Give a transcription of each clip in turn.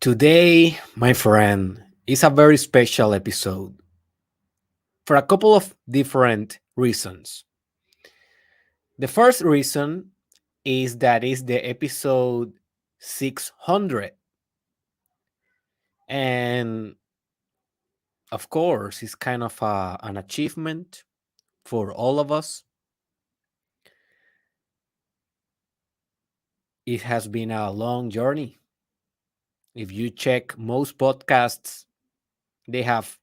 Today, my friend, is a very special episode for a couple of different reasons. The first reason is that it's the episode 600. And of course, it's kind of an achievement for all of us. It has been a long journey. If you check most podcasts, they have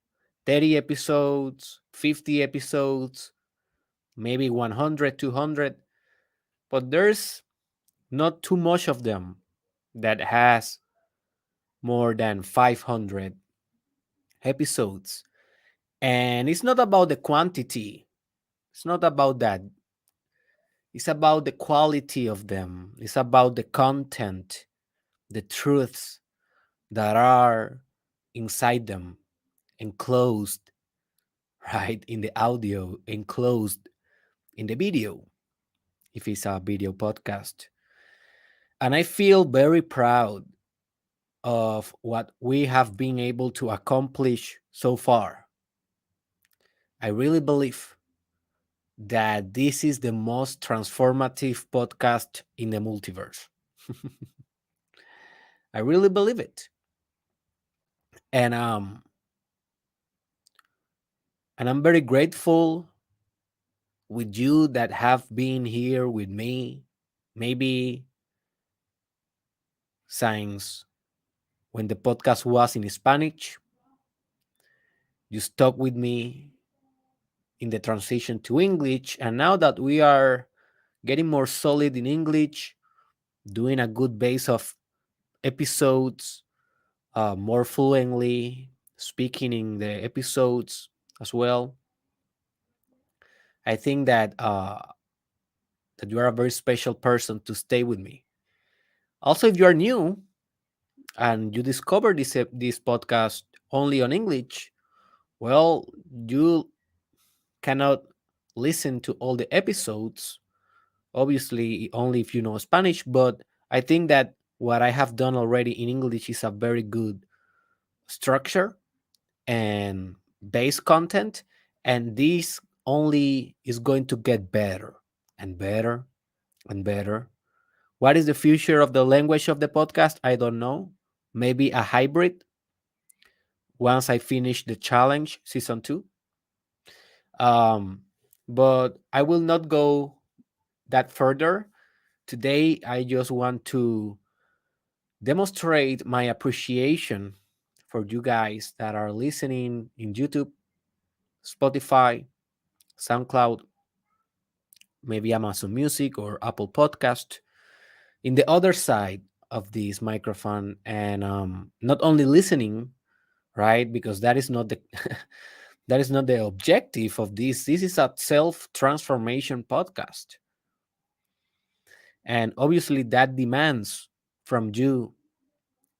30 episodes, 50 episodes, maybe 100, 200. But there's not too much of them that has more than 500 episodes. And it's not about the quantity, it's not about that. It's about the quality of them, it's about the content, the truths that are inside them, enclosed, right, in the audio, enclosed in the video, if it's a video podcast. And I feel very proud of what we have been able to accomplish so far. I really believe that this is the most transformative podcast in the multiverse. I really believe it. And and I'm very grateful with you that have been here with me, maybe since when the podcast was in Spanish. You stuck with me in the transition to English, and now that we are getting more solid in English, doing a good base of episodes, more fluently, speaking in the episodes as well. I think that you are a very special person to stay with me. Also, if you are new and you discover this podcast only on English, well, you cannot listen to all the episodes. Obviously, only if you know Spanish. But I think that what I have done already in English is a very good structure and base content, and this only is going to get better and better and better. What is the future of the language of the podcast? I don't know. Maybe a hybrid once I finish the challenge season 2. um but I will not go that further. Today I just want to demonstrate my appreciation for you guys that are listening in YouTube, Spotify, SoundCloud, maybe Amazon Music or Apple Podcast, in the other side of this microphone, and not only listening, right? Because that is not the that is not the objective of this. This is a self transformation podcast, and obviously that demands from you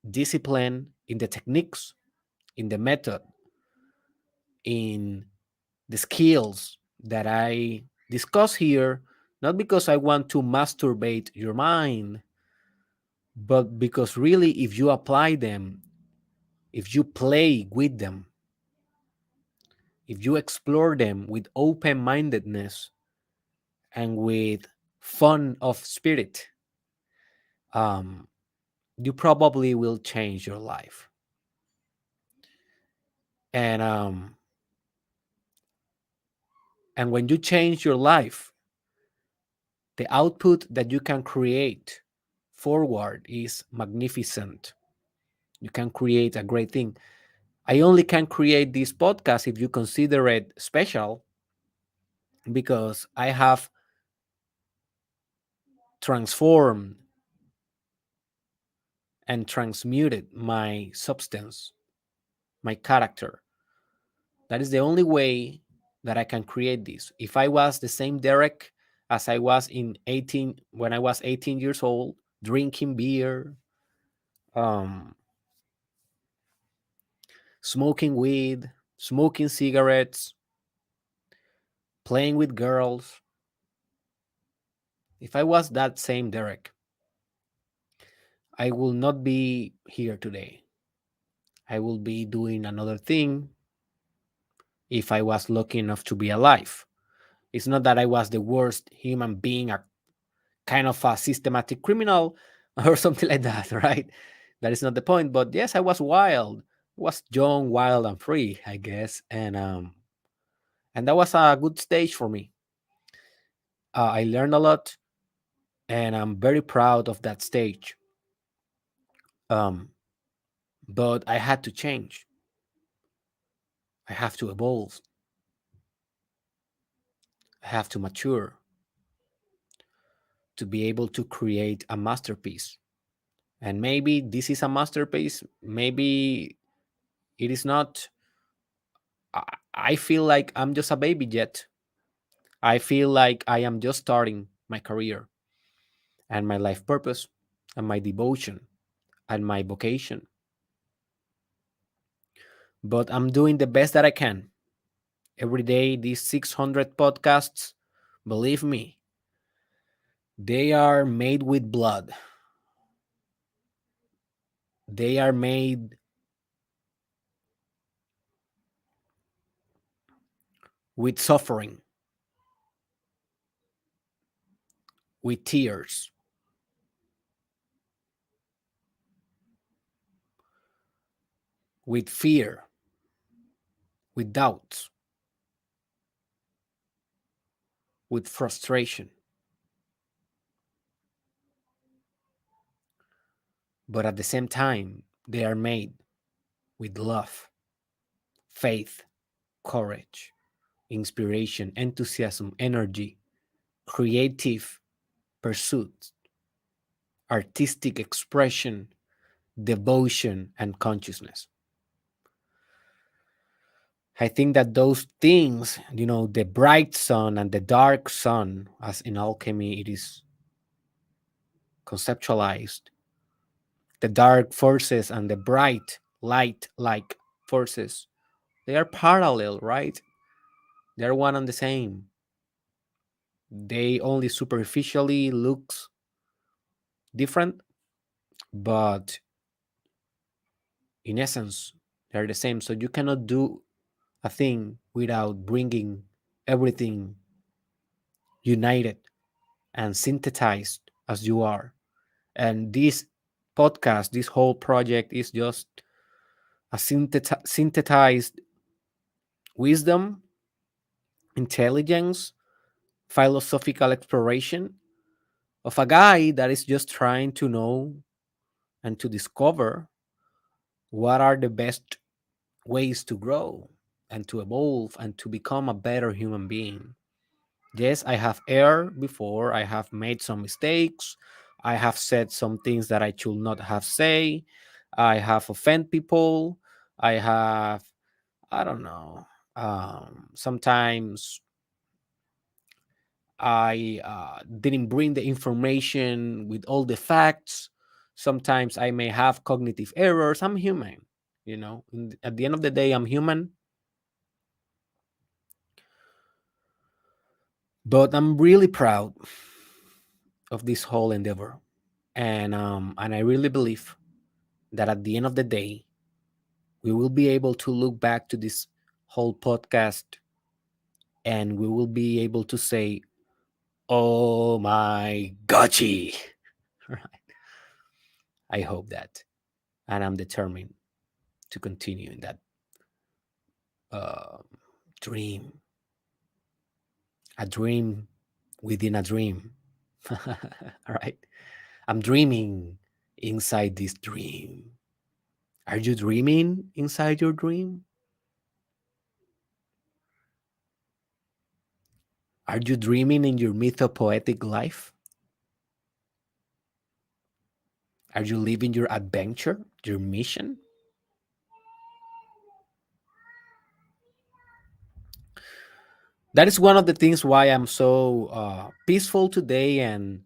discipline in the techniques, in the method, in the skills that I discuss here, not because I want to masturbate your mind, but because really, if you apply them, if you play with them, if you explore them with open mindedness and with fun of spirit, um, you probably will change your life. And and when you change your life, the output that you can create forward is magnificent. You can create a great thing. I only can create this podcast if you consider it special, because I have transformed and transmuted my substance, my character. That is the only way that I can create this. If I was the same Derek as I was in 18 when I was 18 years old, drinking beer, um, smoking weed, smoking cigarettes, playing with girls. If I was that same Derek, I will not be here today. I will be doing another thing if I was lucky enough to be alive. It's not that I was the worst human being, a kind of a systematic criminal or something like that, right? That is not the point. But yes, I was wild. I was young, wild, and free, I guess, and that was a good stage for me. I learned a lot, and I'm very proud of that stage. Um, but I had to change. I have to evolve. I have to mature to be able to create a masterpiece. And maybe this is a masterpiece. Maybe it is not. I feel like I'm just a baby yet. I feel like I am just starting my career and my life purpose and my devotion and my vocation. But I'm doing the best that I can. Every day, these 600 podcasts, believe me, they are made with blood. They are made with suffering, with tears, with fear, with doubts, with frustration. But at the same time, they are made with love, faith, courage, inspiration, enthusiasm, energy, creative pursuit, artistic expression, devotion, and consciousness. I think that those things, the bright sun and the dark sun, as in alchemy it is conceptualized, the dark forces and the bright light like forces, they are parallel, right? They're one and the same. They only superficially looks different, but in essence, they're the same. So you cannot do a thing without bringing everything united and synthesized as you are. And this podcast, this whole project is just a synthesized wisdom, intelligence, philosophical exploration of a guy that is just trying to know and to discover what are the best ways to grow and to evolve and to become a better human being. Yes, I have erred before. I have made some mistakes. I have said some things that I should not have say. I have offended people. I have, I don't know. Sometimes I didn't bring the information with all the facts. Sometimes I may have cognitive errors. I'm human, At the end of the day, I'm human, but I'm really proud of this whole endeavor, and I really believe that at the end of the day, we will be able to look back to this whole podcast and we will be able to say, "Oh my gotchi!" Right? I hope that, and I'm determined to continue in that uh, dream, a dream within a dream. All right, I'm dreaming inside this dream. Are you dreaming inside your dream? Are you dreaming in your mythopoetic life? Are you living your adventure, your mission? That is one of the things why I'm so peaceful today and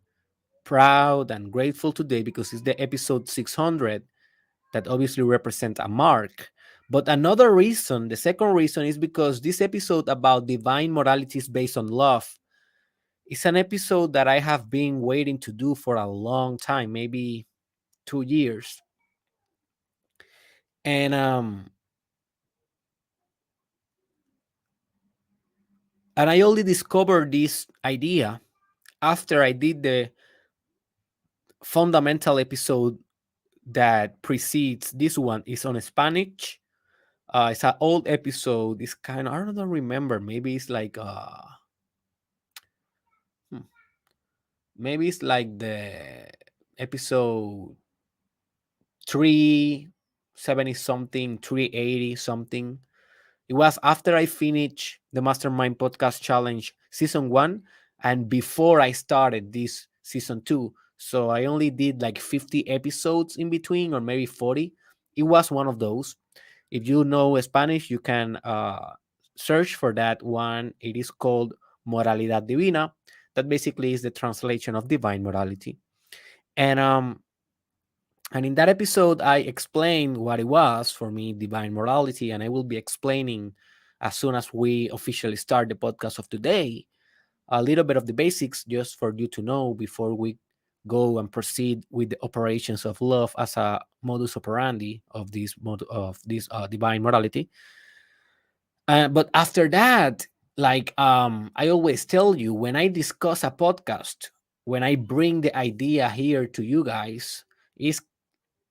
proud and grateful today, because it's the episode 600 that obviously represent a mark. But another reason, the second reason, is because this episode about divine morality is based on love. It's an episode that I have been waiting to do for a long time, maybe 2 years. And um and I only discovered this idea after I did the fundamental episode that precedes this one. Is on Spanish. It's an old episode. It's kind of, I don't remember. Maybe it's like hmm, maybe it's like the episode 370 something, 380 something. It was after I finished the Mastermind Podcast Challenge season 1 and before I started this season 2. So I only did like 50 episodes in between, or maybe 40. It was one of those. If you know Spanish, you can search for that one. It is called Moralidad Divina. That basically is the translation of divine morality. And and in that episode, I explained what it was for me, divine morality, and I will be explaining as soon as we officially start the podcast of today a little bit of the basics just for you to know before we go and proceed with the operations of love as a modus operandi of this divine morality. But after that, like I always tell you, when I discuss a podcast, when I bring the idea here to you guys, is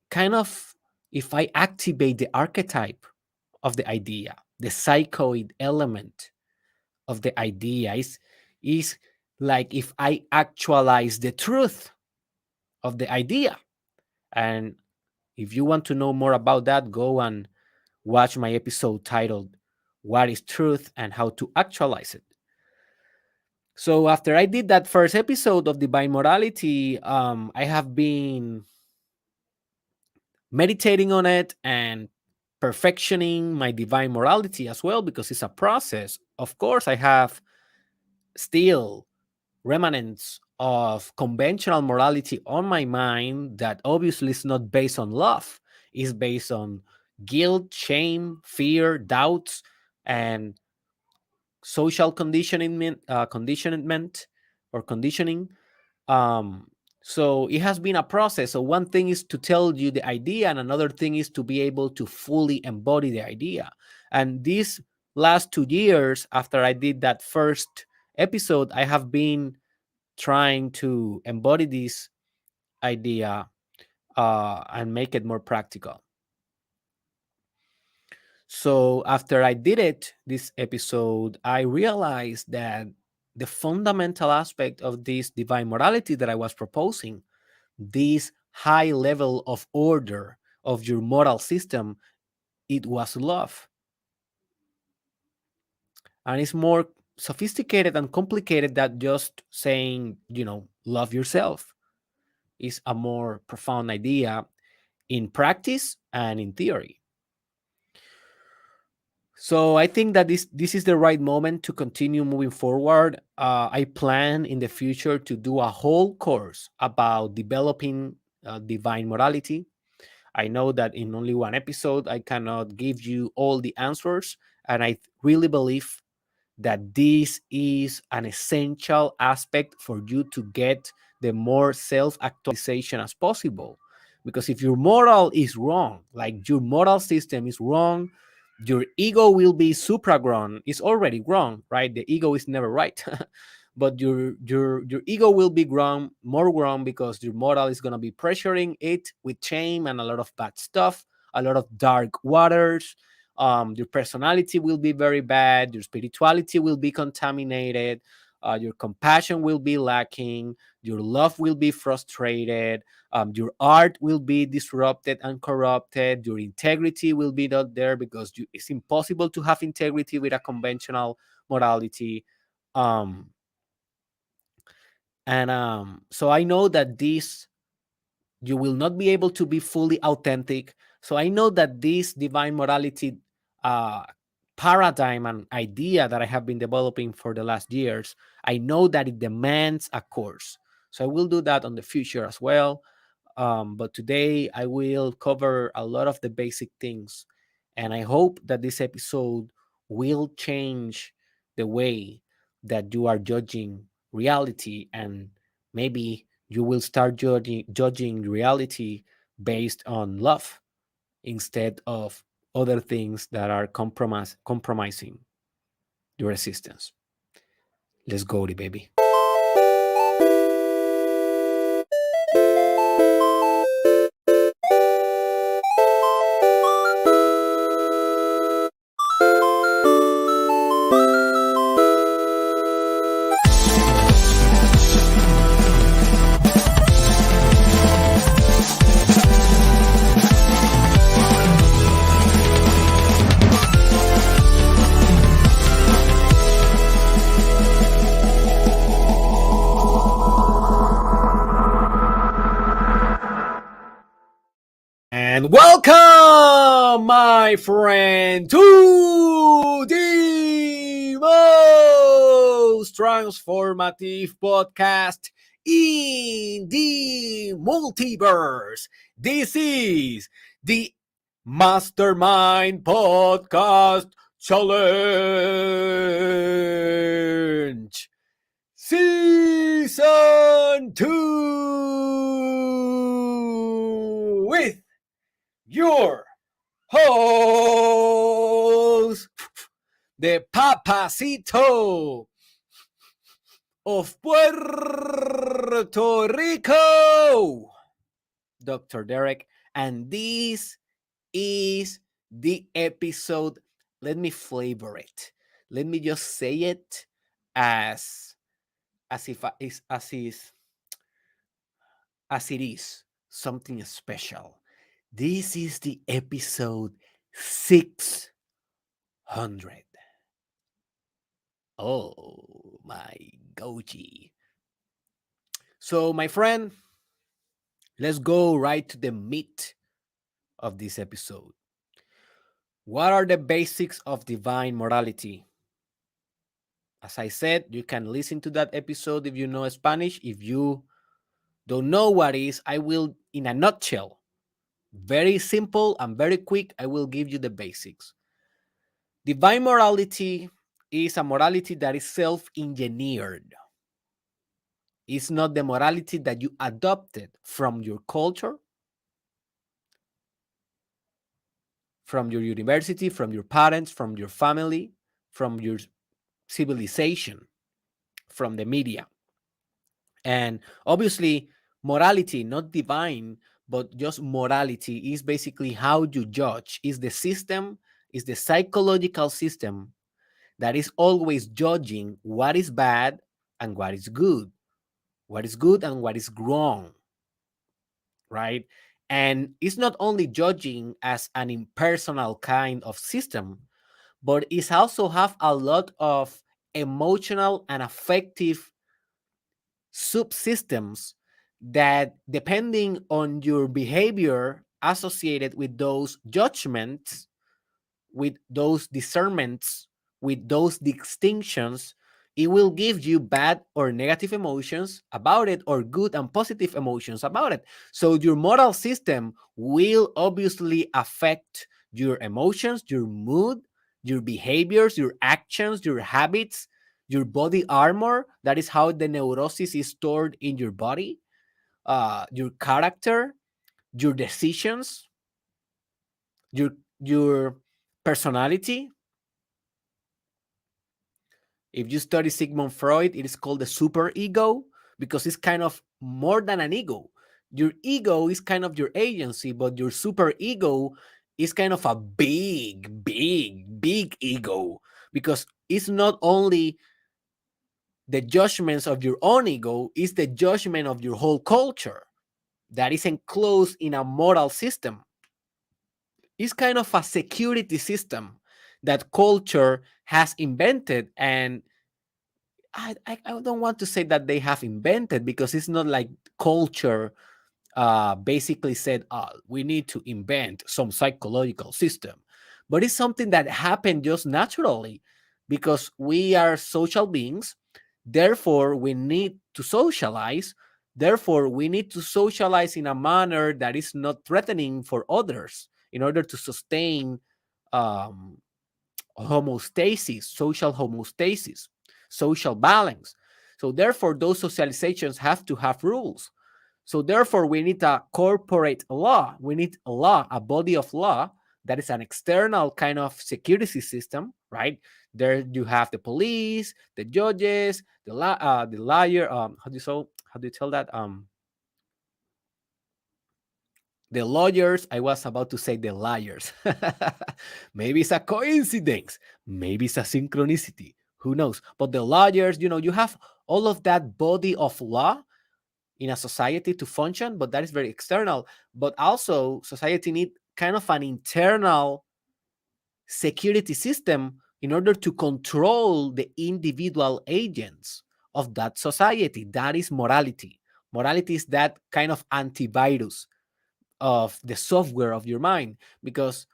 kind of if I activate the archetype of the idea, the psychoid element of the idea is like if I actualize the truth of the idea. And if you want to know more about that, go and watch my episode titled What is Truth and How to Actualize It. So after I did that first episode of Divine Morality, I have been meditating on it and perfectioning my divine morality as well, because it's a process. Of course, I have still remnants of conventional morality on my mind that obviously is not based on love, is based on guilt, shame, fear, doubts, and social conditionment or conditioning. um so it has been a process. So one thing is to tell you the idea, and another thing is to be able to fully embody the idea. And these last 2 years after I did that first episode, I have been trying to embody this idea and make it more practical. So after I did it, this episode, I realized that the fundamental aspect of this divine morality that I was proposing, this high level of order of your moral system, it was love. And it's more sophisticated and complicated than just saying, love yourself. It's a more profound idea in practice and in theory. So I think that this is the right moment to continue moving forward. I plan in the future to do a whole course about developing divine morality. I know that in only one episode I cannot give you all the answers, and I really believe that this is an essential aspect for you to get the more self actualization as possible. Because if your moral is wrong, like your moral system is wrong, your ego will be supragrown. It's already wrong, right? The ego is never right. But your ego will be grown, more grown, because your moral is going to be pressuring it with shame and a lot of bad stuff, a lot of dark waters. Your personality will be very bad, your spirituality will be contaminated, your compassion will be lacking, your love will be frustrated, your art will be disrupted and corrupted, your integrity will be not there, because it's impossible to have integrity with a conventional morality. um, so I know that this you will not be able to be fully authentic. So I know that this divine morality uh, paradigm and idea that I have been developing for the last years, I know that it demands a course. So I will do that on the future as well. But today I will cover a lot of the basic things. And I hope that this episode will change the way that you are judging reality, and maybe you will start judging reality based on love instead of other things that are compromising your existence. Let's go, baby. And welcome, my friend, to the most transformative podcast in the multiverse. This is the Mastermind Podcast Challenge Season 2 with your host, the Papacito of Puerto Rico, Dr. Derek, and this is the episode. Let me flavor it. Let me just say it as if as it is something special. This is the episode 600. Oh my goji. So, my friend, let's go right to the meat of this episode. What are the basics of divine morality? As I said, you can listen to that episode if you know Spanish. If you don't know what it is, I will, in a nutshell, very simple and very quick, I will give you the basics. Divine morality is a morality that is self-engineered. It's not the morality that you adopted from your culture, from your university, from your parents, from your family, from your civilization, from the media. And obviously, morality, not divine, but just morality is basically how you judge, is the system, is the psychological system that is always judging what is bad and what is good and what is wrong, right? And it's not only judging as an impersonal kind of system, but it's also have a lot of emotional and affective subsystems that, depending on your behavior associated with those judgments, with those discernments, with those distinctions, it will give you bad or negative emotions about it, or good and positive emotions about it. So your moral system will obviously affect your emotions, your mood, your behaviors, your actions, your habits, your body armor. That is how the neurosis is stored in your body, your character, your decisions, your personality. If you study Sigmund Freud, it is called the super ego, because it's kind of more than an ego. Your ego is kind of your agency, but your super ego is kind of a big ego, because it's not only the judgments of your own ego, it's the judgment of your whole culture that is enclosed in a moral system. It's kind of a security system that culture has invented. And I don't want to say that they have invented, because it's not like culture basically said, we need to invent some psychological system. But it's something that happened just naturally, because we are social beings. Therefore, we need to socialize. Therefore, we need to socialize in a manner that is not threatening for others, in order to sustain um, social balance. So therefore, those socializations have to have rules. So therefore, we need a corporate law. We need a law, a body of law that is an external kind of security system, right? There you have the police, the judges, the lawyer. How do you tell that? The lawyers. I was about to say the liars. Maybe it's a coincidence. Maybe it's a synchronicity. Who knows? But the lawyers, you have all of that body of law in a society to function, but that is very external. But also, society need kind of an internal security system in order to control the individual agents of that society. That is morality. Morality is that kind of antivirus of the software of your mind, because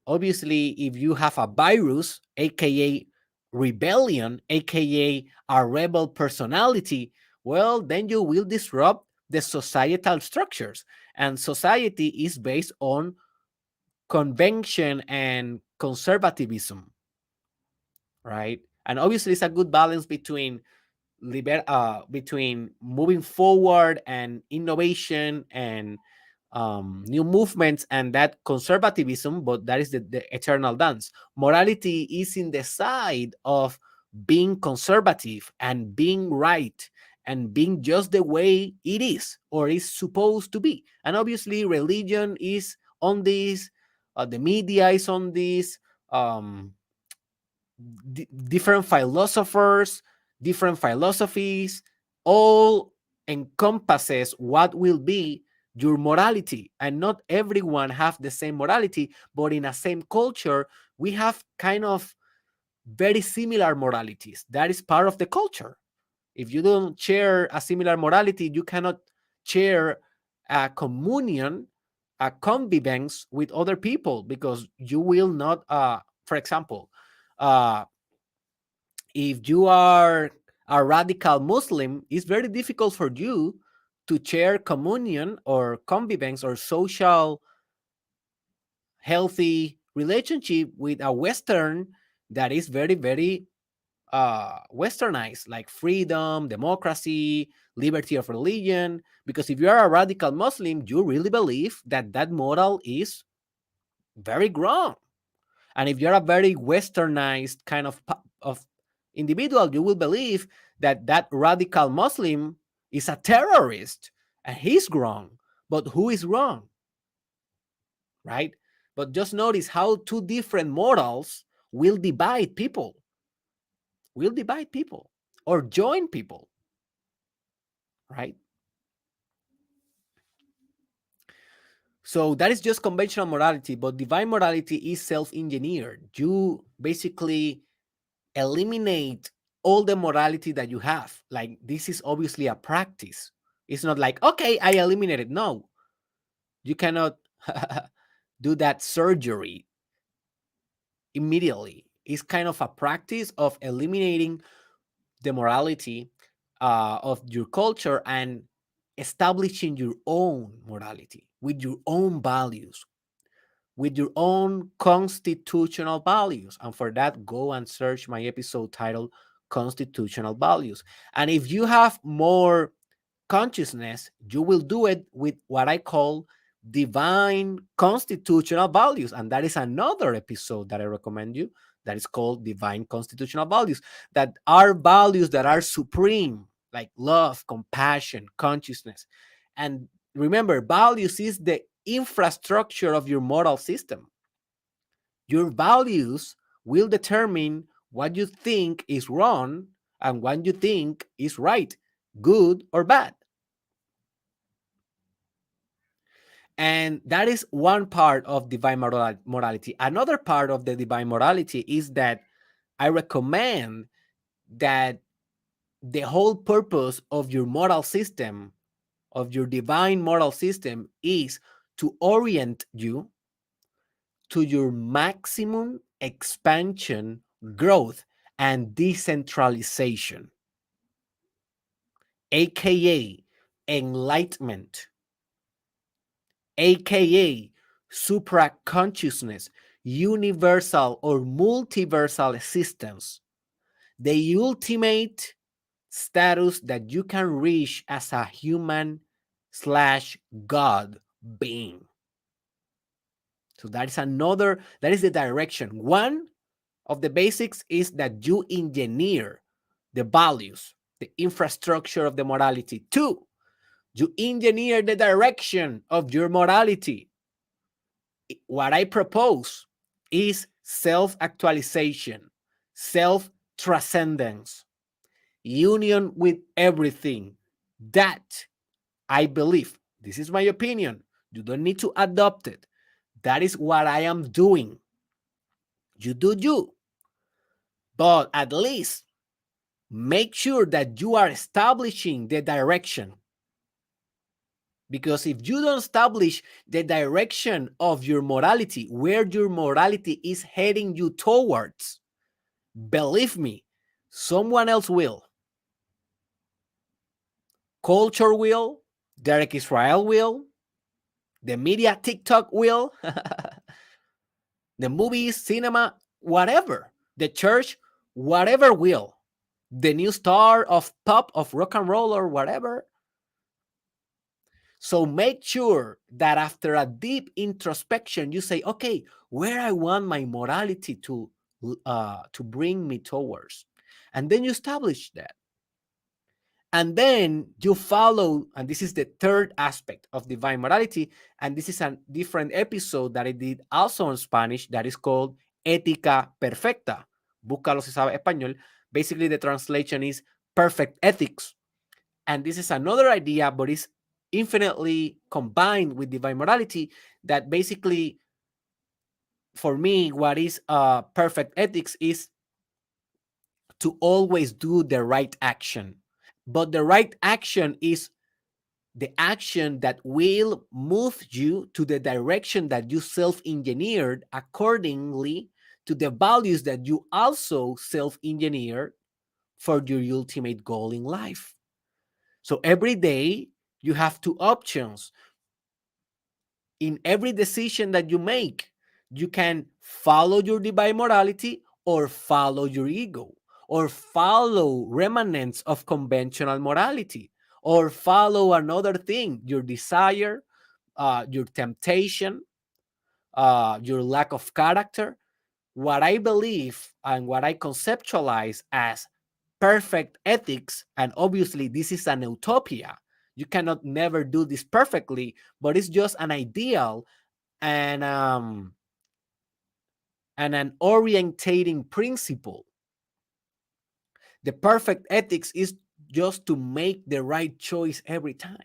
obviously, if you have a virus, aka rebellion, aka a rebel personality, well, then you will disrupt the societal structures. And society is based on convention and conservatism, right? And obviously, it's a good balance between moving forward and innovation and new movements and that conservatism, but that is the eternal dance. Morality is in the side of being conservative and being right and being just the way it is or is supposed to be. And obviously, religion is on this, the media is on this, um, different philosophers, different philosophies, all encompasses what will be your morality. And not everyone have the same morality, but in a same culture, we have kind of very similar moralities. That is part of the culture. If you don't share a similar morality, you cannot share a communion, a convivence with other people, because you will not, for example, uh, if you are a radical Muslim, it's very difficult for you to share communion or convivence or social healthy relationship with a Western that is very, very westernized, like freedom, democracy, liberty of religion. Because if you are a radical Muslim, you really believe that that moral is very wrong. And if you're a very westernized kind of individual, you will believe that that radical Muslim is a terrorist and he's wrong. But who is wrong, right? But just notice how two different morals will divide people or join people, right? So that is just conventional morality, but divine morality is self-engineered. You basically eliminate all the morality that you have. Like, this is obviously a practice. It's not like, okay, I eliminated. No, you cannot do that surgery immediately. It's kind of a practice of eliminating the morality of your culture and establishing your own morality with your own values, with your own constitutional values. And for that, go and search my episode titled Constitutional Values. And if you have more consciousness, you will do it with what I call divine constitutional values. And that is another episode that I recommend you, that is called Divine Constitutional Values, that are values that are supreme, like love, compassion, consciousness. And remember, values is the infrastructure of your moral system. Your values will determine what you think is wrong and what you think is right, good or bad. And that is one part of divine morality. Another part of the divine morality is that I recommend that the whole purpose of your moral system, of your divine moral system, is to orient you to your maximum expansion, growth, and decentralization, aka enlightenment, aka supra consciousness, universal or multiversal systems, the ultimate status that you can reach as a human slash God being. So that is the direction. One of the basics is that you engineer the values, the infrastructure of the morality. Two, you engineer the direction of your morality. What I propose is self-actualization, self-transcendence, union with everything. That I believe, this is my opinion. You don't need to adopt it. That is what I am doing. You do you. But at least make sure that you are establishing the direction. Because if you don't establish the direction of your morality, where your morality is heading you towards, believe me, someone else will. Culture will, Derek Israel will, the media, TikTok will, the movies, cinema, whatever, the church, whatever will, the new star of pop, of rock and roll, or whatever. So make sure that after a deep introspection, you say, okay, where I want my morality to bring me towards. And then you establish that. And then you follow, and this is the third aspect of divine morality. And this is a different episode that I did also in Spanish that is called Ética Perfecta. Búscalo si sabe español. Basically, the translation is perfect ethics. And this is another idea, but it's infinitely combined with divine morality that basically, for me, what is perfect ethics is to always do the right action. But the right action is the action that will move you to the direction that you self-engineered accordingly to the values that you also self-engineered for your ultimate goal in life. So every day you have two options. In every decision that you make, you can follow your divine morality or follow your ego or follow remnants of conventional morality or follow another thing, your desire, your temptation, your lack of character. What I believe and what I conceptualize as perfect ethics, and obviously this is an utopia. You cannot never do this perfectly, but it's just an ideal and an orientating principle. The perfect ethics is just to make the right choice every time.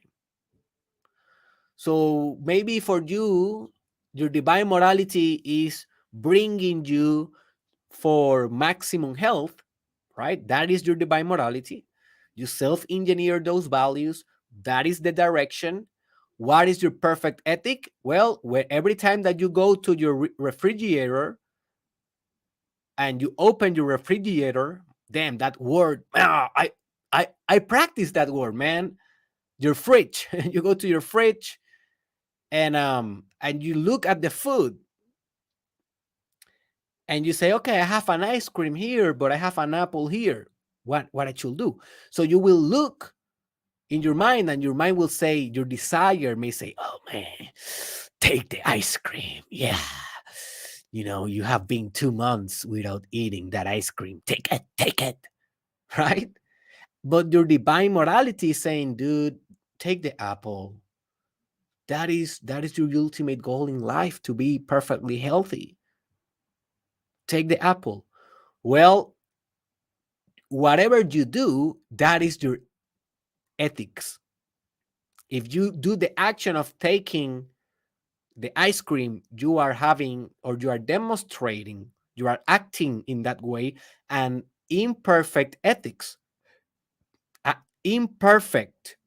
So maybe for you, your divine morality is bringing you for maximum health, right? That is your divine morality. You self-engineer those values. That is the direction. What is your perfect ethic? Well, where every time that you go to your refrigerator and you open your refrigerator, damn that word, I practice that word, man. Your fridge. You go to your fridge and you look at the food and you say, okay, I have an ice cream here, but I have an apple here. What I should do? So you will look in your mind, and your mind will say, your desire may say, oh man, take the ice cream. Yeah. You have been 2 months without eating that ice cream. Take it. Right? But your divine morality is saying, dude, take the apple. That is your ultimate goal in life, to be perfectly healthy. Take the apple. Well, whatever you do, that is your ethics. If you do the action of taking the ice cream, you are having, or you are demonstrating, you are acting in that way, an imperfect ethics, imperfect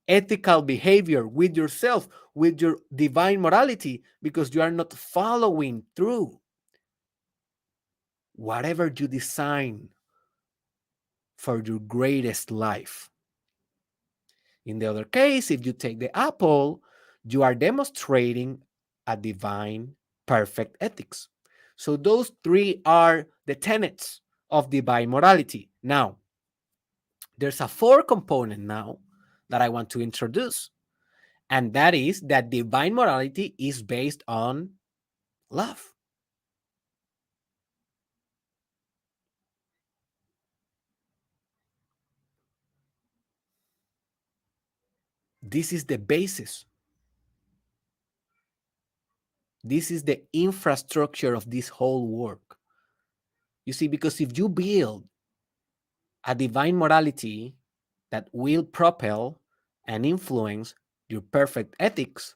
ethical behavior with yourself, with your divine morality, because you are not following through whatever you design for your greatest life. In the other case, if you take the apple, you are demonstrating a divine, perfect ethics. So those three are the tenets of divine morality. Now, there's a fourth component now that I want to introduce, And that is that divine morality is based on love. This is the basis. This is the infrastructure of this whole work. You see, because if you build a divine morality that will propel and influence your perfect ethics,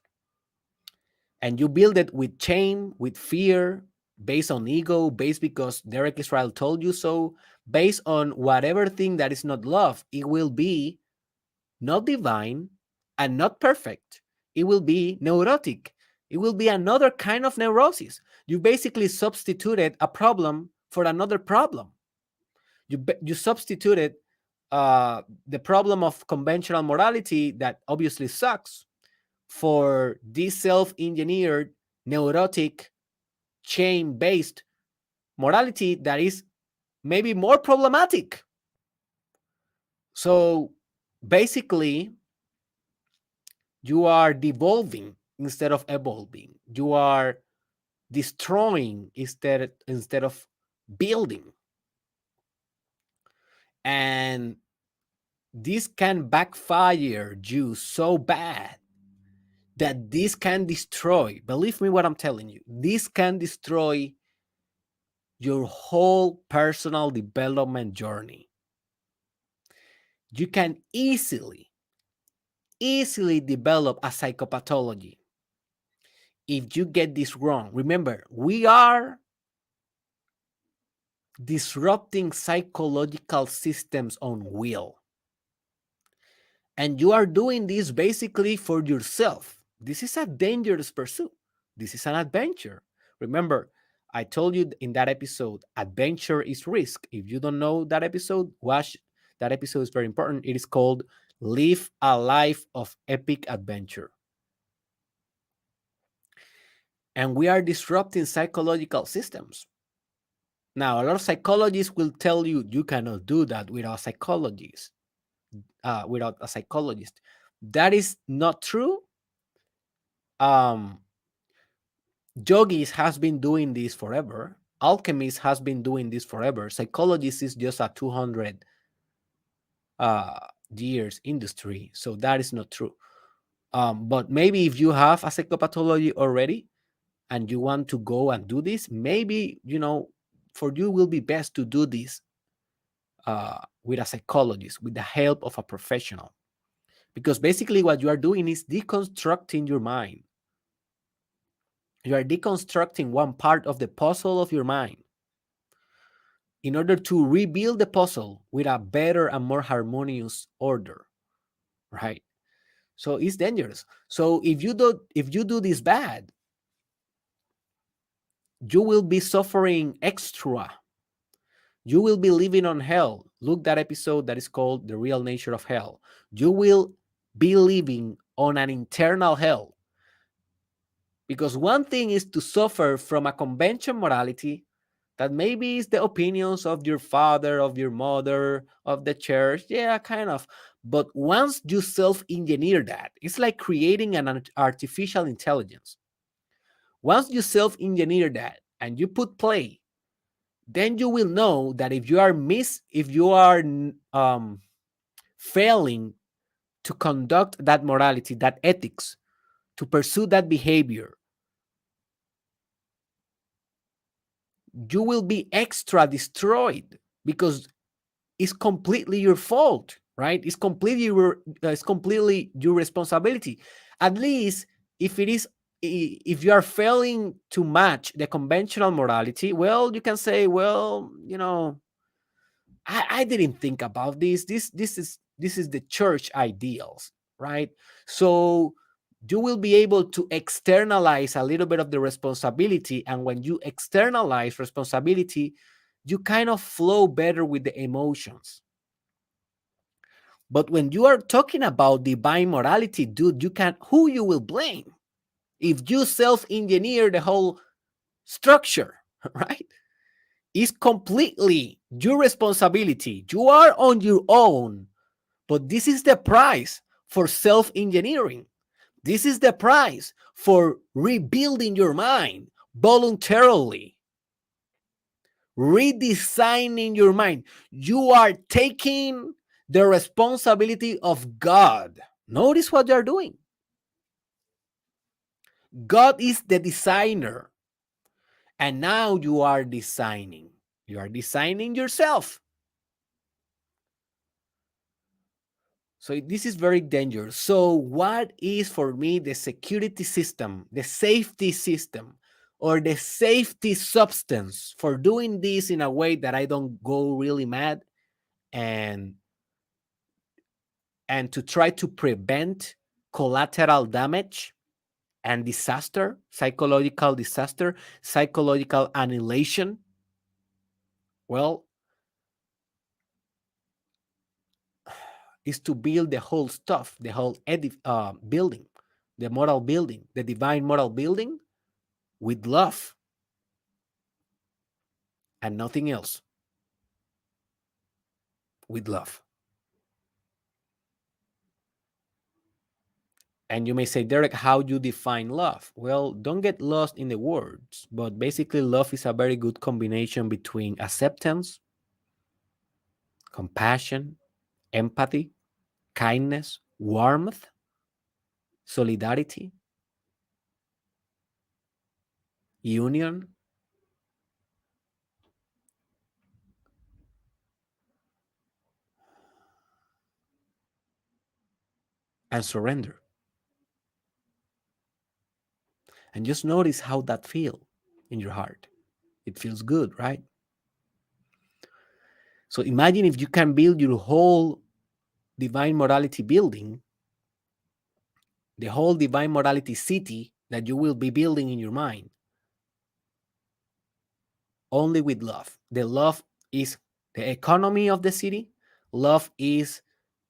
and you build it with shame, with fear, based on ego, based because Derek Israel told you so, based on whatever thing that is not love, it will be not divine and not perfect. It will be neurotic. It will be another kind of neurosis. You basically substituted a problem for another problem. You substituted the problem of conventional morality that obviously sucks for this self-engineered, neurotic, shame-based morality that is maybe more problematic. So basically, you are devolving instead of evolving. You are destroying instead of building. And this can backfire you so bad that this can destroy, believe me what I'm telling you, this can destroy your whole personal development journey. You can easily develop a psychopathology if you get this wrong. Remember, we are disrupting psychological systems on will. And you are doing this basically for yourself. This is a dangerous pursuit. This is an adventure. Remember, I told you in that episode, adventure is risk. If you don't know that episode, watch that episode. Is very important. It is called Live a Life of Epic Adventure. And we are disrupting psychological systems. Now, a lot of psychologists will tell you you cannot do that without psychologists, without a psychologist. That is not true. Um, Yogis has been doing this forever. Alchemists has been doing this forever. Psychologists is just a 200 uh, years industry, so that is not true. But maybe if you have a psychopathology already and you want to go and do this, maybe for you will be best to do this with a psychologist, with the help of a professional, because basically what you are doing is deconstructing your mind. You are deconstructing one part of the puzzle of your mind in order to rebuild the puzzle with a better and more harmonious order, right? So it's dangerous. So if you do this bad, you will be suffering extra. You will be living on hell. Look that episode that is called The Real Nature of Hell. You will be living on an internal hell. Because one thing is to suffer from a convention morality that maybe is the opinions of your father, of your mother, of the church. Yeah, kind of. But once you self-engineer that, it's like creating an artificial intelligence. Once you self-engineer that and you put play, then you will know that if you are failing to conduct that morality, that ethics, to pursue that behavior, you will be extra destroyed because it's completely your fault, right? It's completely your responsibility. At least if you are failing to match the conventional morality, well, you can say, well, I didn't think about this. This is the church ideals, right? So you will be able to externalize a little bit of the responsibility, and when you externalize responsibility, you kind of flow better with the emotions. But when you are talking about divine morality, dude, who you will blame if you self-engineer the whole structure, right? It's completely your responsibility. You are on your own, but this is the price for self-engineering. This is the price for rebuilding your mind voluntarily, redesigning your mind. You are taking the responsibility of God. Notice what you're doing. God is the designer, and now you are designing. You are designing yourself. So this is very dangerous. So what is for me the security system, the safety system, or the safety substance for doing this in a way that I don't go really mad, and to try to prevent collateral damage and disaster, psychological annihilation? Well, is to build the whole stuff, the whole building, the moral building, the divine moral building with love and nothing else, with love. And you may say, Derek, how do you define love? Well, don't get lost in the words, but basically, love is a very good combination between acceptance, compassion, empathy, kindness, warmth, solidarity, union, and surrender. And just notice how that feels in your heart. It feels good, right? So imagine if you can build your whole divine morality building, the whole divine morality city that you will be building in your mind, only with love. The love is the economy of the city, love is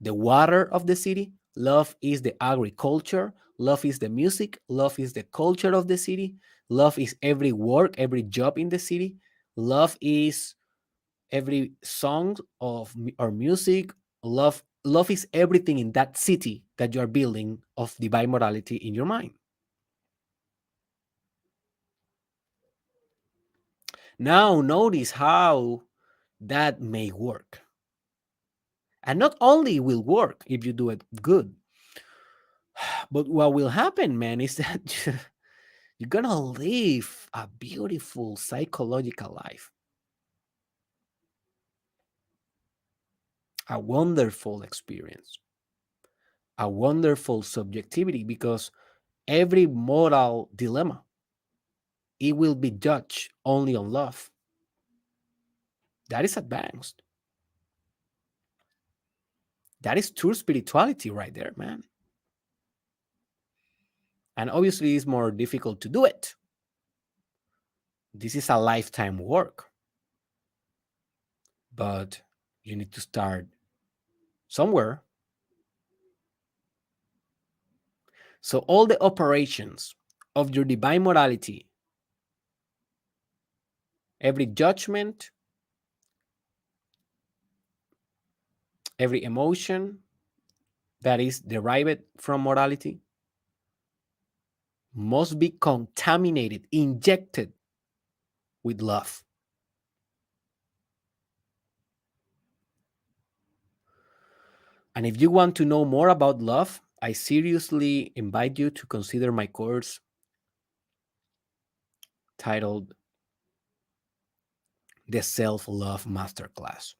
the water of the city, love is the agriculture, love is the music, love is the culture of the city, love is every work, every job in the city, love is every song of or music. Love is everything in that city that you are building of divine morality in your mind. Now notice how that may work. And not only will work if you do it good, but what will happen, man, is that you're gonna live a beautiful psychological life, a wonderful experience, a wonderful subjectivity, because every moral dilemma, it will be judged only on love. That is advanced. That is true spirituality right there, man. And obviously, it's more difficult to do it. This is a lifetime work, but you need to start somewhere. So, all the operations of your divine morality, every judgment, every emotion that is derived from morality, must be contaminated, injected with love. And if you want to know more about love, I seriously invite you to consider my course titled The Self Love Masterclass.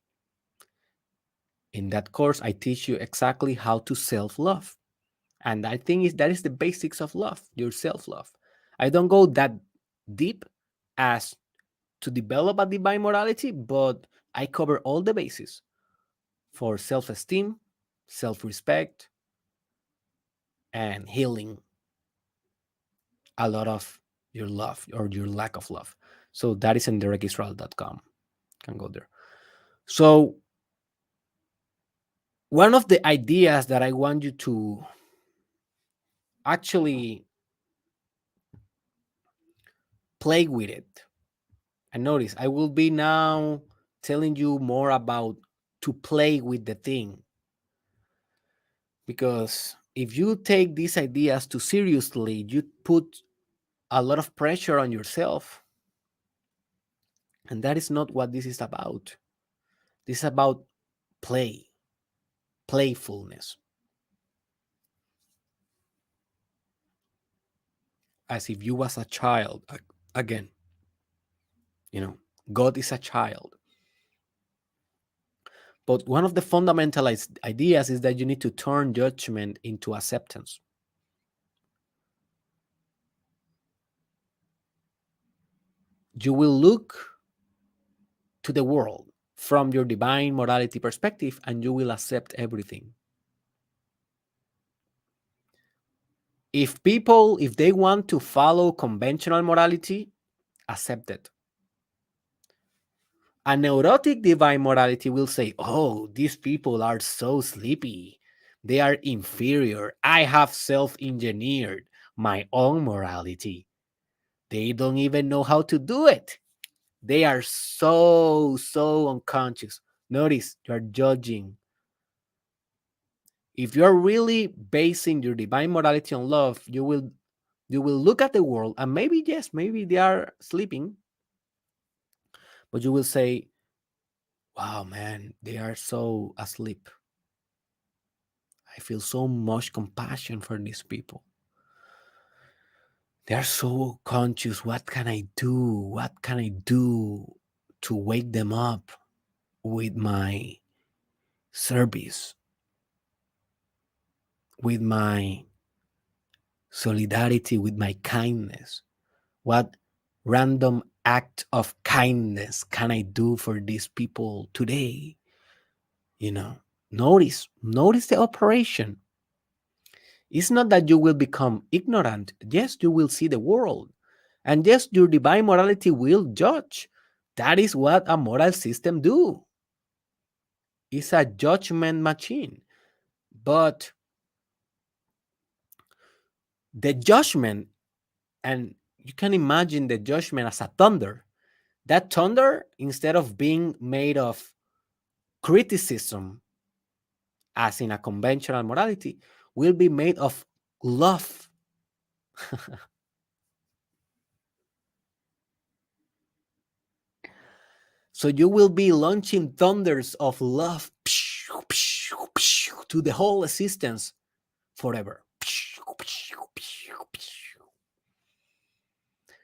In that course, I teach you exactly how to self love. And I think that is the basics of love, your self love. I don't go that deep as to develop a divine morality, but I cover all the bases for self esteem, self respect, and healing a lot of your love or your lack of love. So that is in derekisrael.com. Can go there. So, one of the ideas that I want you to actually play with it, and notice I will be now telling you more about to play with the thing, because if you take these ideas too seriously, you put a lot of pressure on yourself. And that is not what this is about. This is about play, playfulness, as if you was a child. Again, you know, God is a child. But one of the fundamental ideas is that you need to turn judgment into acceptance. You will look to the world from your divine morality perspective and you will accept everything. If they want to follow conventional morality, accept it. A neurotic divine morality will say, oh, these people are so sleepy. They are inferior. I have self engineered my own morality. They don't even know how to do it. They are so unconscious. Notice you're judging. If you're really basing your divine morality on love, you will look at the world and maybe, yes, maybe they are sleeping, but you will say, wow, man, they are so asleep. I feel so much compassion for these people. They are so conscious. What can I do? What can I do to wake them up with my service, with my solidarity, with my kindness? What random act of kindness can I do for these people today? You know, notice the operation. It's not that you will become ignorant. Yes, you will see the world. And yes, your divine morality will judge. That is what a moral system do. It's a judgment machine. But the judgment, and you can imagine the judgment as a thunder. That thunder, instead of being made of criticism, as in a conventional morality, will be made of love. So you will be launching thunders of love to the whole existence forever.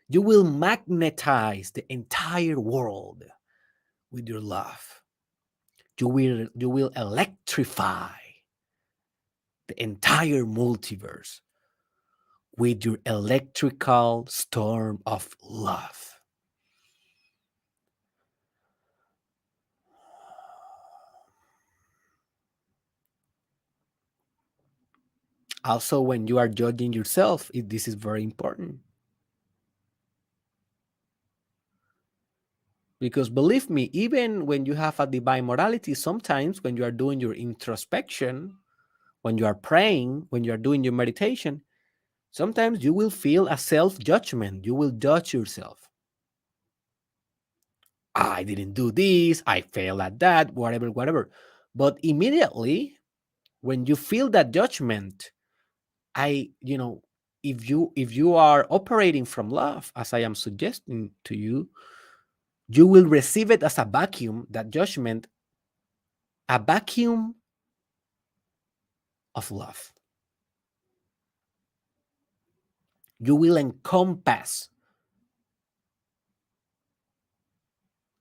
You will magnetize the entire world with your love. You will electrify the entire multiverse with your electrical storm of love. Also, when you are judging yourself, this is very important. Because believe me, even when you have a divine morality, sometimes when you are doing your introspection, when you are praying, when you are doing your meditation, sometimes you will feel a self judgment. You will judge yourself. I didn't do this, I failed at that, whatever, whatever. But immediately, when you feel that judgment, I, you know, if you are operating from love, as I am suggesting to you, you will receive it as a vacuum, that judgment, a vacuum of love. You will encompass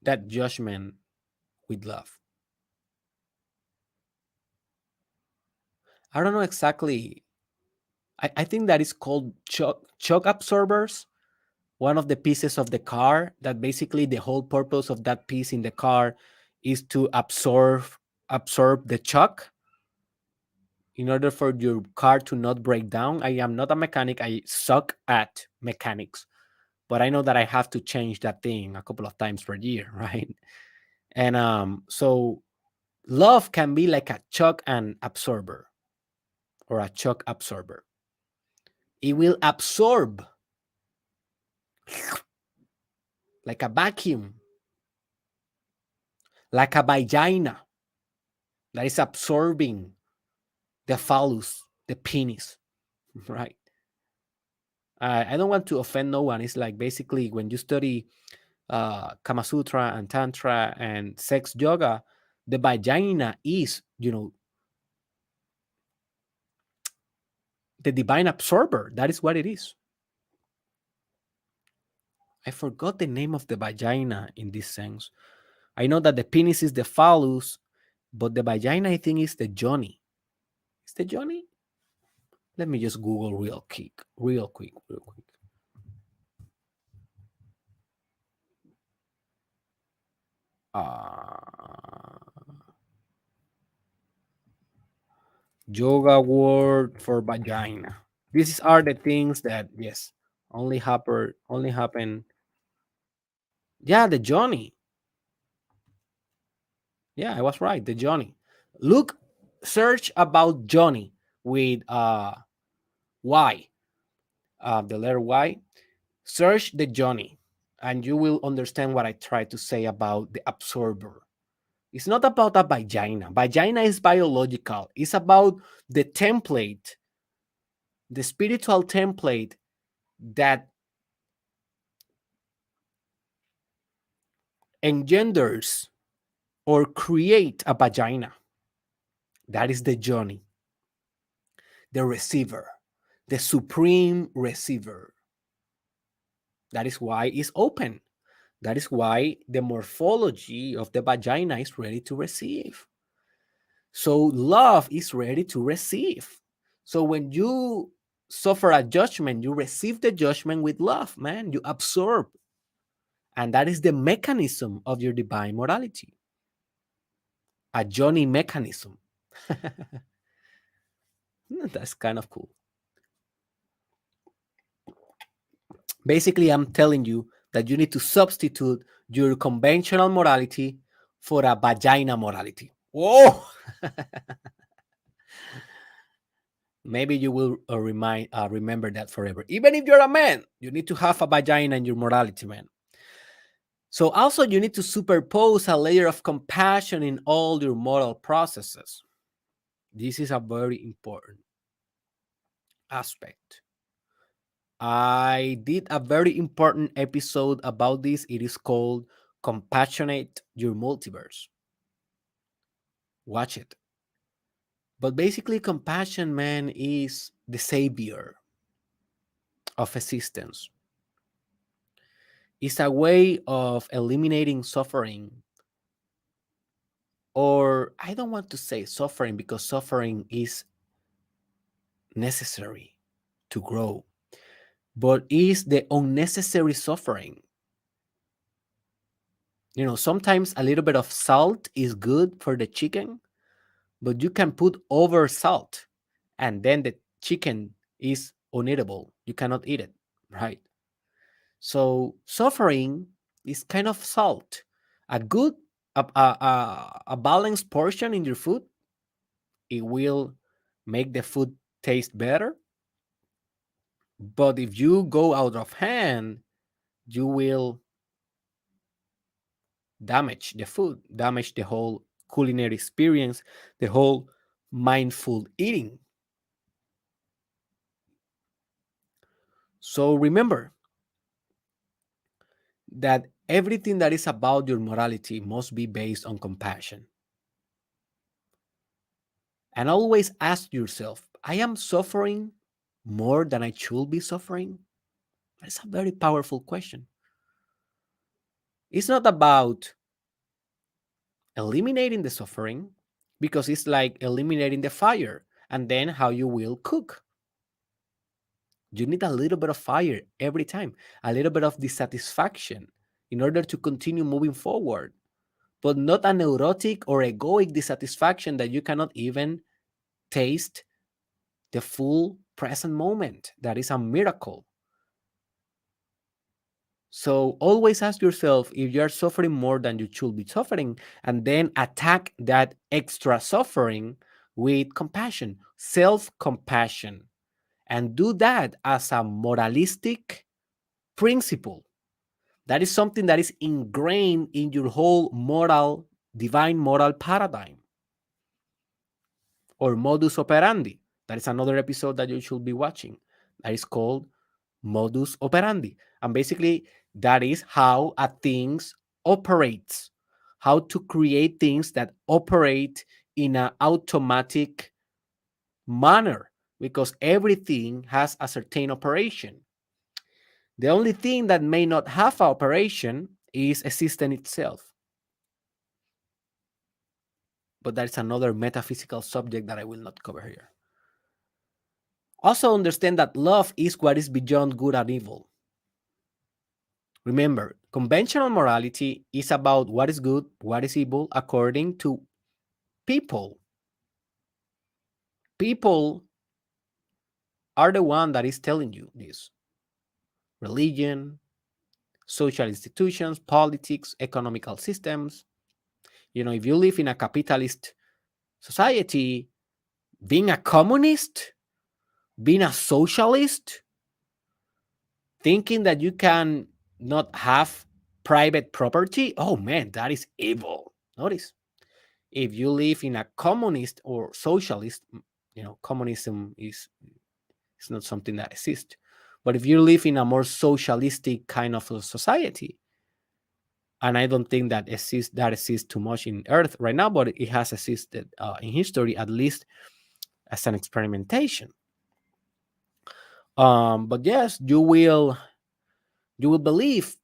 that judgment with love. I don't know exactly. I think that is called shock absorbers. One of the pieces of the car, that basically the whole purpose of that piece in the car is to absorb the shock in order for your car to not break down. I am not a mechanic. I suck at mechanics, but I know that I have to change that thing a couple of times per year, right? And so love can be like a shock and absorber, or a shock absorber. It will absorb like a vacuum, like a vagina that is absorbing the phallus, the penis, right? I don't want to offend no one. It's like basically when you study Kama Sutra and Tantra and sex yoga, the vagina is, the divine absorber. That is what it is. I forgot the name of the vagina in this sense. I know that the penis is the phallus, but the vagina, I think, is the Johnny. Is the Johnny? Let me just Google real quick. Uh, Yoga word for vagina. These are the things that yes, only happen. Yeah, the Johnny. Yeah, I was right. The Johnny. Look, search about Johnny with Y, the letter Y. Search the Johnny, and you will understand what I tried to say about the absorber. It's not about a vagina. Vagina is biological. It's about the template, the spiritual template that engenders or create a vagina. That is the Johnny, the receiver, the supreme receiver. That is why it's open. That is why the morphology of the vagina is ready to receive. So love is ready to receive. So when you suffer a judgment, you receive the judgment with love, man. You absorb. And that is the mechanism of your divine morality, a Johnny mechanism. That's kind of cool. Basically, I'm telling you that you need to substitute your conventional morality for a vagina morality. Whoa! Maybe you will remember that forever. Even if you're a man, you need to have a vagina in your morality, man. So also you need to superpose a layer of compassion in all your moral processes. This is a very important aspect. I did a very important episode about this. It is called Compassionate Your Multiverse. Watch it. But basically, compassion, man, is the savior of existence. It's a way of eliminating suffering, or I don't want to say suffering because suffering is necessary to grow, but is the unnecessary suffering. Sometimes a little bit of salt is good for the chicken, but you can put over salt and then the chicken is uneatable. You cannot eat it, right? So suffering is kind of salt. A good, a balanced portion in your food, it will make the food taste better. But if you go out of hand, you will damage the food, damage the whole culinary experience, the whole mindful eating. So remember that everything that is about your morality must be based on compassion. And always ask yourself, I am suffering more than I should be suffering? That's a very powerful question. It's not about eliminating the suffering because it's like eliminating the fire and then how you will cook. You need a little bit of fire every time, a little bit of dissatisfaction in order to continue moving forward, but not a neurotic or egoic dissatisfaction that you cannot even taste the full present moment. That is a miracle. So always ask yourself if you are suffering more than you should be suffering, and then attack that extra suffering with compassion, self compassion, and do that as a moralistic principle. That is something that is ingrained in your whole divine moral paradigm or modus operandi. That is another episode that you should be watching. That is called modus operandi. And basically, that is how a things operates, how to create things that operate in an automatic manner, because everything has a certain operation. The only thing that may not have an operation is a system itself. But that is another metaphysical subject that I will not cover here. Also, understand that love is what is beyond good and evil. Remember, conventional morality is about what is good, what is evil, according to people. People are the one that is telling you this. Religion, social institutions, politics, economical systems. If you live in a capitalist society, being a communist, being a socialist, thinking that you can not have private property, oh man, that is evil. Notice, if you live in a communist or socialist, communism is not something that exists. But if you live in a more socialistic kind of a society, and I don't think that exists too much in Earth right now, but it has existed in history, at least as an experimentation. But yes, you will believe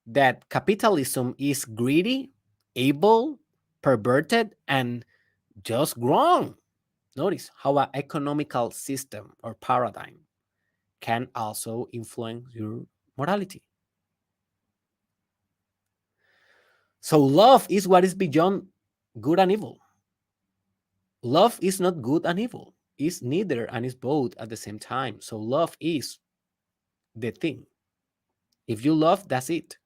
that capitalism is greedy, evil, perverted, and just wrong. Notice how an economical system or paradigm can also influence your morality. So, love is what is beyond good and evil. Love is not good and evil, it's neither and it's both at the same time. So, love is the thing. If you love, that's it.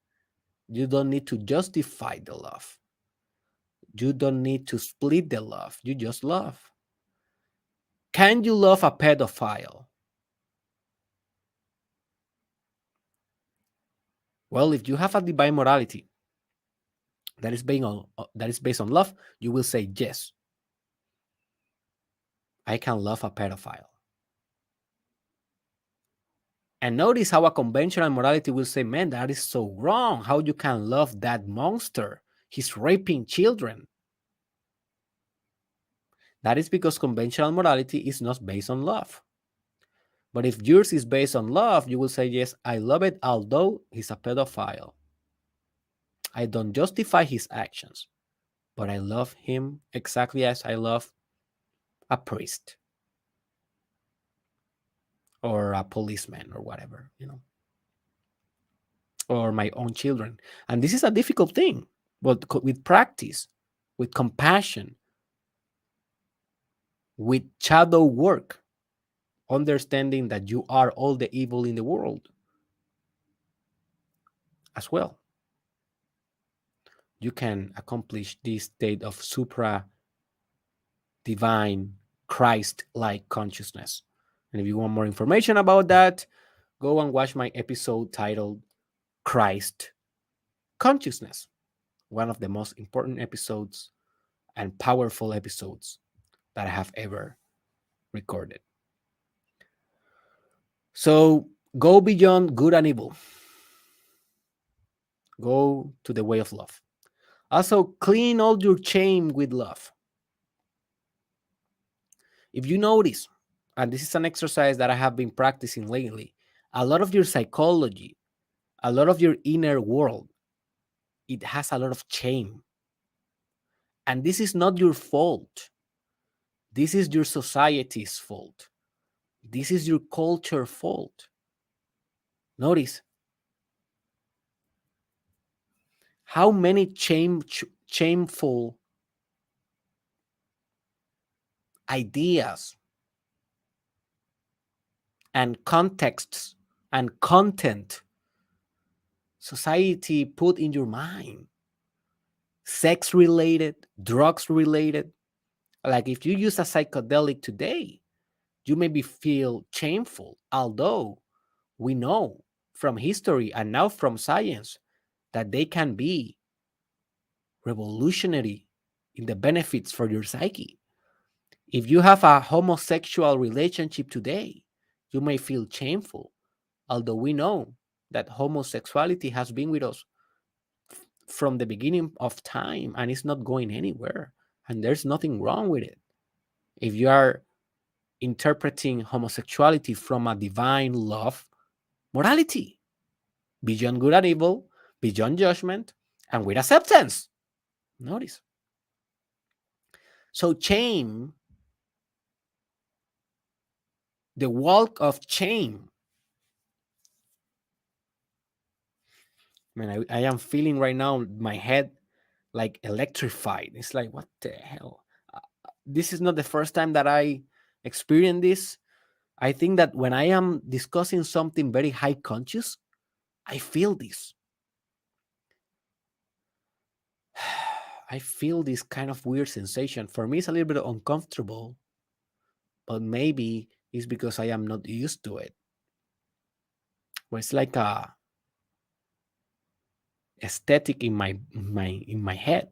You don't need to justify the love, you don't need to split the love, you just love. Can you love a pedophile? Well, if you have a divine morality that is based on love, you will say yes. I can love a pedophile. And notice how a conventional morality will say, man, that is so wrong. How you can love that monster? He's raping children. That is because conventional morality is not based on love. But if yours is based on love, you will say, yes, I love it, although he's a pedophile. I don't justify his actions, but I love him exactly as I love a priest or a policeman or whatever, or my own children. And this is a difficult thing, but with practice, with compassion, with shadow work, understanding that you are all the evil in the world as well, you can accomplish this state of supra divine Christ like consciousness. And if you want more information about that, go and watch my episode titled Christ Consciousness, one of the most important episodes and powerful episodes that I have ever recorded. So go beyond good and evil. Go to the way of love. Also, clean all your shame with love. If you notice, and this is an exercise that I have been practicing lately, a lot of your psychology, a lot of your inner world, it has a lot of shame. And this is not your fault. This is your society's fault. This is your culture fault. Notice how many shameful ideas and contexts and content society put in your mind, sex related, drugs related. Like if you use a psychedelic today, you maybe feel shameful, although we know from history and now from science that they can be revolutionary in the benefits for your psyche. If you have a homosexual relationship today, you may feel shameful, although we know that homosexuality has been with us from the beginning of time and it's not going anywhere. And there's nothing wrong with it. If you are interpreting homosexuality from a divine love, morality, beyond good and evil, beyond judgment, and with acceptance. Notice. So, shame, the walk of shame. Man, I am feeling right now my head like electrified. It's like, what the hell? This is not the first time that I experience this. I think that when I am discussing something very high conscious, I feel this. I feel this kind of weird sensation. For me, it's a little bit uncomfortable, but maybe it's because I am not used to it. But it's like a aesthetic in my head.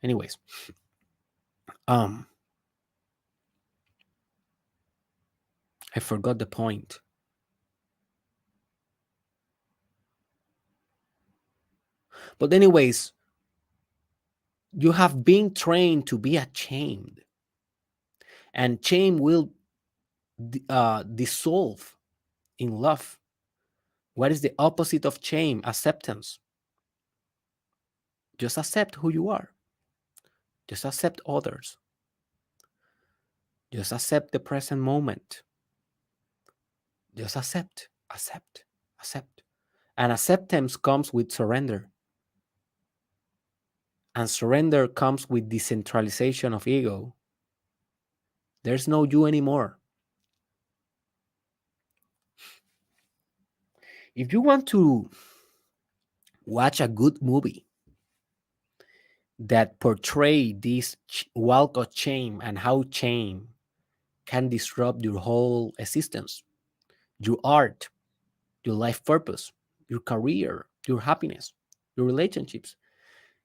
Anyways, um, I forgot the point. But anyways, you have been trained to be ashamed, and shame will dissolve in love. What is the opposite of shame? Acceptance. Just accept who you are. Just accept others. Just accept the present moment. Just accept, accept, accept. And acceptance comes with surrender. And surrender comes with decentralization of ego. There's no you anymore. If you want to watch a good movie that portray this walk of shame and how shame can disrupt your whole existence, your art, your life purpose, your career, your happiness, your relationships.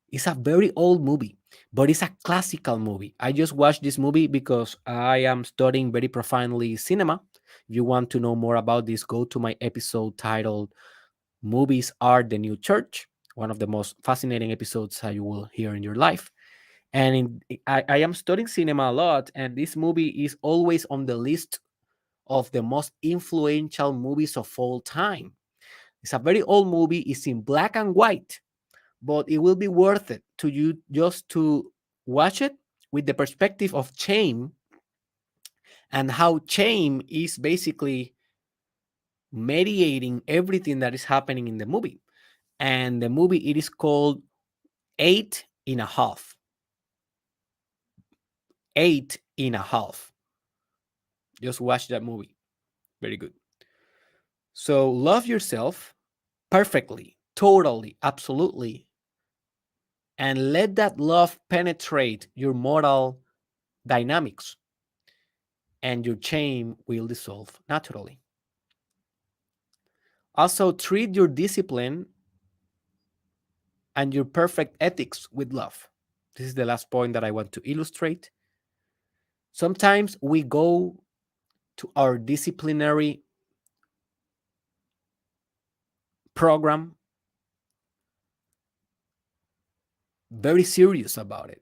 It's a very old movie, but it's a classical movie. I just watched this movie because I am studying very profoundly cinema. If you want to know more about this, go to my episode titled Movies Are the New Church, one of the most fascinating episodes you will hear in your life. And I am studying cinema a lot, and this movie is always on the list of the most influential movies of all time. It's a very old movie, it's in black and white, but it will be worth it to you just to watch it with the perspective of shame and how shame is basically mediating everything that is happening in the movie. And the movie, it is called Eight and a Half. Eight and a Half. Just watch that movie. Very good. So love yourself perfectly, totally, absolutely, and let that love penetrate your moral dynamics, and your shame will dissolve naturally. Also, treat your discipline and your perfect ethics with love. This is the last point that I want to illustrate. Sometimes we go to our disciplinary program very serious about it.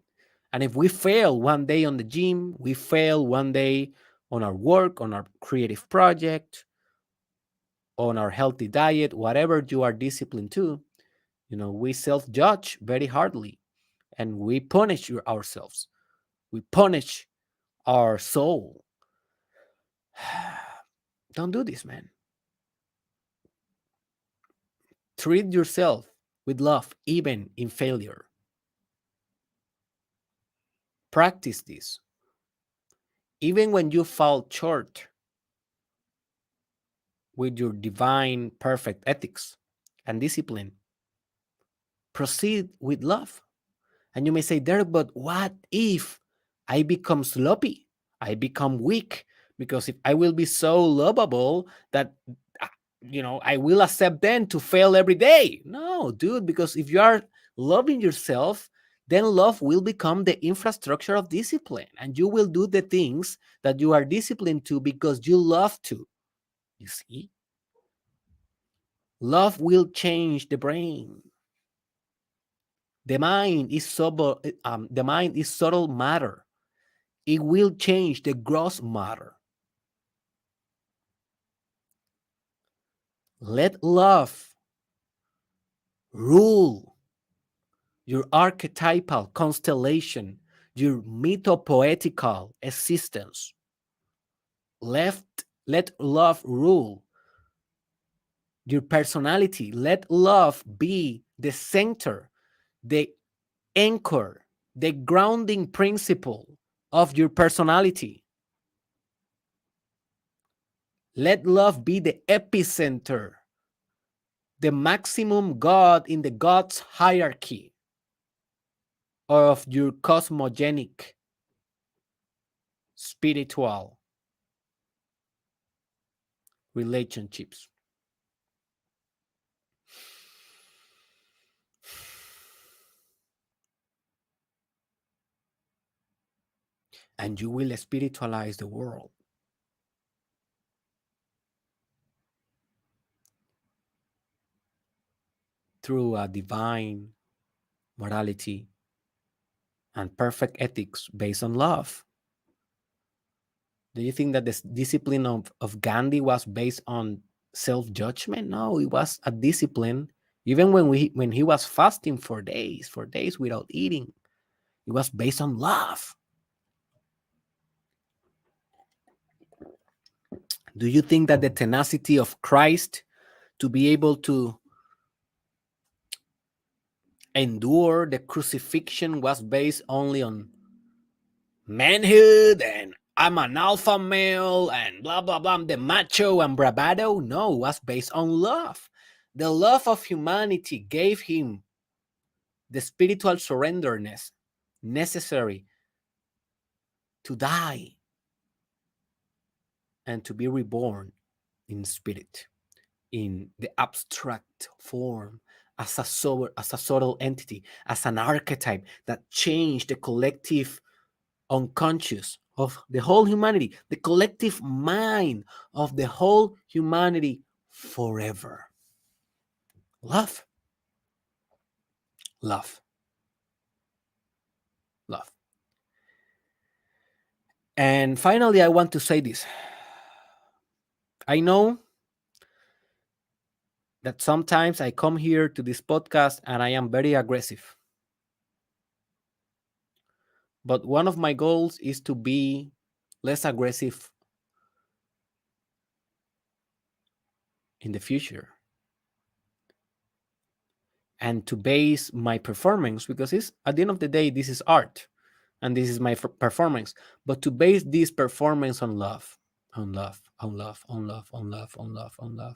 And if we fail one day on the gym, we fail one day on our work, on our creative project, on our healthy diet, whatever you are disciplined to, we self judge very hardly and we punish ourselves. We punish our soul. Don't do this, man. Treat yourself with love, even in failure. Practice this. Even when you fall short with your divine, perfect ethics and discipline, proceed with love. And you may say, Derek, but what if I become sloppy? I become weak? Because if I will be so lovable that, I will accept then to fail every day. No, dude, because if you are loving yourself, then love will become the infrastructure of discipline, and you will do the things that you are disciplined to because you love to. You see, love will change the brain. The mind is subtle matter. It will change the gross matter. Let love rule your archetypal constellation, your mythopoetical existence. Let love rule your personality. Let love be the center, the anchor, the grounding principle of your personality. Let love be the epicenter, the maximum God in the God's hierarchy of your cosmogenic spiritual relationships. And you will spiritualize the world through a divine morality and perfect ethics based on love. Do you think that the discipline of Gandhi was based on self-judgment? No, it was a discipline. Even when he was fasting for days without eating, it was based on love. Do you think that the tenacity of Christ to be able to endure the crucifixion was based only on manhood and I'm an alpha male and blah blah blah, the macho and bravado? No, it was based on love. The love of humanity gave him the spiritual surrenderness necessary to die and to be reborn in spirit, in the abstract form, as a subtle entity, as an archetype that changed the collective unconscious of the whole humanity, the collective mind of the whole humanity forever. Love, love, love. And finally, I want to say this. I know that sometimes I come here to this podcast and I am very aggressive. But one of my goals is to be less aggressive in the future and to base my performance, because it's at the end of the day, this is art and this is my performance, but to base this performance on love, on love, on love, on love, on love, on love, on love.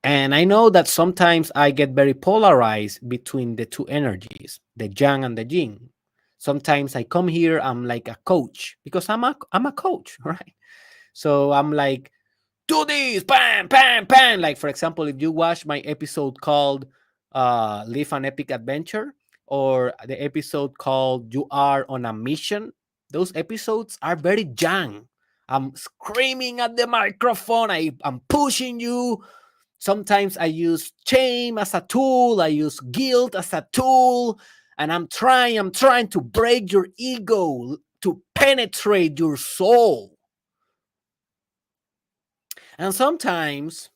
And I know that sometimes I get very polarized between the two energies, the yang and the yin. Sometimes I come here, I'm like a coach because I'm a coach, right? So I'm like, do this, bam, bam, bam. Like, for example, if you watch my episode called Live an Epic Adventure, or the episode called You Are on a Mission, those episodes are very young. I'm screaming at the microphone. I'm pushing you. Sometimes I use shame as a tool. I use guilt as a tool. And I'm trying to break your ego, to penetrate your soul. And sometimes,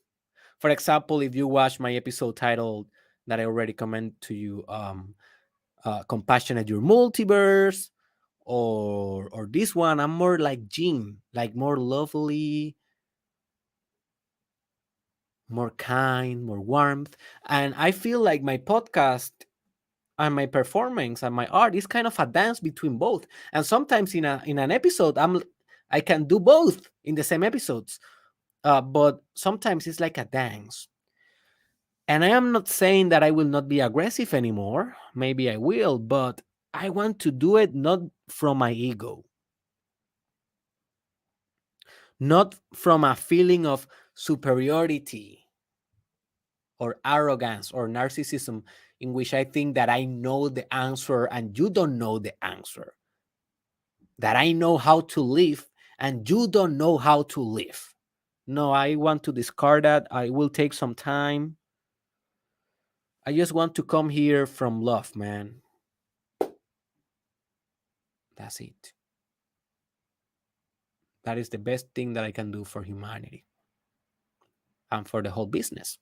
for example, if you watch my episode titled that I already commented to you, Compassionate Your Multiverse, or this one, I'm more like Jean, like more lovely, more kind, more warmth. And I feel like my podcast and my performance and my art is kind of a dance between both. And sometimes in an episode, I can do both in the same episodes. But sometimes it's like a dance. And I am not saying that I will not be aggressive anymore. Maybe I will, but I want to do it not from my ego, not from a feeling of superiority or arrogance or narcissism, in which I think that I know the answer and you don't know the answer, that I know how to live and you don't know how to live. No, I want to discard that. I will take some time. I just want to come here from love, man. That's it. That is the best thing that I can do for humanity and for the whole business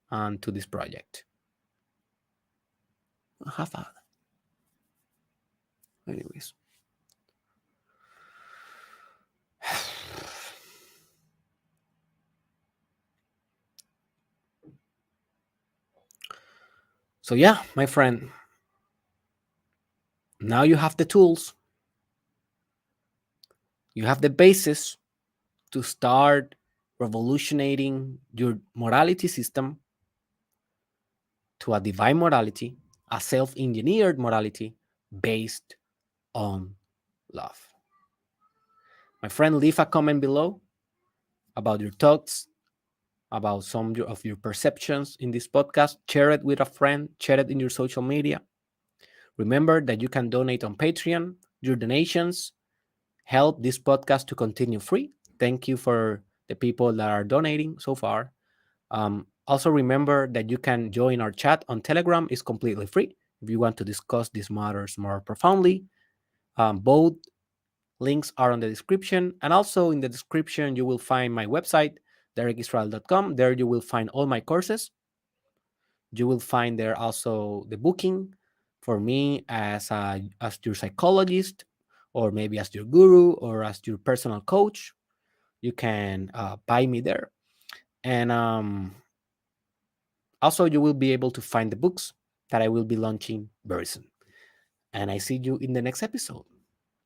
and to this project. Have fun. Anyways. So, yeah, my friend, now you have the tools, you have the basis to start revolutionating your morality system to a divine morality, a self engineered morality based on love. My friend, leave a comment below about your thoughts, about some of your perceptions in this podcast. Share it with a friend, share it in your social media. Remember that you can donate on Patreon. Your donations help this podcast to continue free. Thank you for the people that are donating so far. Also, remember that you can join our chat on Telegram. It's completely free if you want to discuss these matters more profoundly. Both links are on the description. And also in the description, you will find my website, derekisrael.com. There you will find all my courses. You will find there also the booking for me as your psychologist, or maybe as your guru, or as your personal coach. You can buy me there. And also, you will be able to find the books that I will be launching very soon. And I see you in the next episode.